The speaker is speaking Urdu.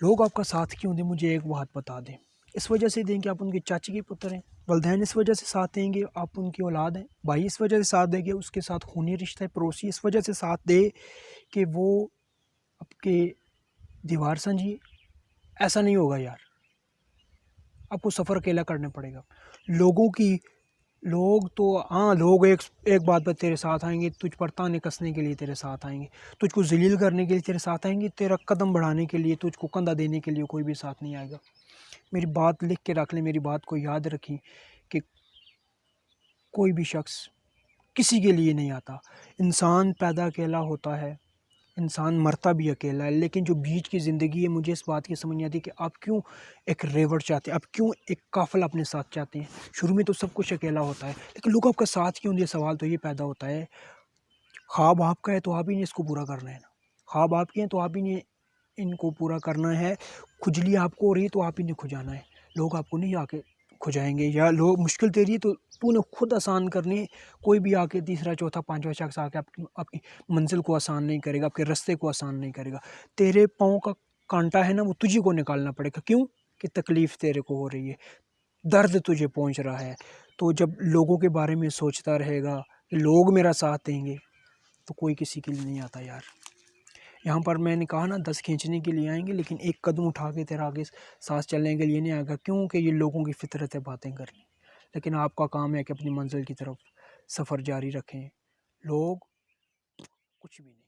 لوگ آپ کا ساتھ کیوں دیں؟ مجھے ایک بات بتا دیں۔ اس وجہ سے دیں کہ آپ ان کے چاچی کے پتر ہیں؟ والدین اس وجہ سے ساتھ دیں گے آپ ان کی اولاد ہیں؟ بھائی اس وجہ سے ساتھ دیں گے اس کے ساتھ خونی رشتہ ہے؟ پڑوسی اس وجہ سے ساتھ دے کہ وہ آپ کے دیوار سنجی؟ ایسا نہیں ہوگا یار، آپ کو سفر اکیلا کرنا پڑے گا۔ لوگ تو ہاں، لوگ ایک بات پر تیرے ساتھ آئیں گے، تجھ پر تانے کسنے کے لیے تیرے ساتھ آئیں گے، تجھ کو ذلیل کرنے کے لیے تیرے ساتھ آئیں گے، تیرا قدم بڑھانے کے لیے، تجھ کو کندھا دینے کے لیے کوئی بھی ساتھ نہیں آئے گا۔ میری بات لکھ کے رکھ لیں، میری بات کو یاد رکھیں کہ کوئی بھی شخص کسی کے لیے نہیں آتا۔ انسان پیدا اکیلا ہوتا ہے، انسان مرتا بھی اکیلا ہے، لیکن جو بیچ کی زندگی ہے، مجھے اس بات کی سمجھ نہیں آتی کہ آپ کیوں ایک ریوڑ چاہتے ہیں، آپ کیوں ایک قافلہ اپنے ساتھ چاہتے ہیں۔ شروع میں تو سب کچھ اکیلا ہوتا ہے، لیکن لوگ آپ کا ساتھ کیوں دیں؟ سوال تو یہ پیدا ہوتا ہے۔ خواب آپ کا ہے تو آپ ہی نے اس کو پورا کرنا ہے نا، خواب آپ کے ہیں تو آپ ہی نے ان کو پورا کرنا ہے۔ کھجلی آپ کو ہو رہی ہے تو آپ ہی نے کھجانا ہے، لوگ آپ کو نہیں آ کے کھجائیں گے۔ یا لوگ مشکل تیری ہے تو نے خود آسان کرنی ہے، کوئی بھی آ کے تیسرا چوتھا پانچواں شخص آ کے آپ کی منزل کو آسان نہیں کرے گا، آپ کے رستے کو آسان نہیں کرے گا۔ تیرے پاؤں کا کانٹا ہے نا، وہ تجھی کو نکالنا پڑے گا۔ کیوں؟ کہ تکلیف تیرے کو ہو رہی ہے، درد تجھے پہنچ رہا ہے۔ تو جب لوگوں کے بارے میں سوچتا رہے گا کہ لوگ میرا ساتھ دیں گے، تو کوئی کسی کے لیے نہیں آتا یار۔ یہاں پر میں نے کہا نا 10 کھینچنے کے لیے آئیں گے، لیکن ایک قدم اٹھا کے تیرا آگے سانس چلنے کے لیے نہیں آئے گا، کیونکہ یہ لوگوں کی فطرت ہے باتیں کرنی۔ لیکن آپ کا کام ہے کہ اپنی منزل کی طرف سفر جاری رکھیں، لوگ کچھ بھی نہیں۔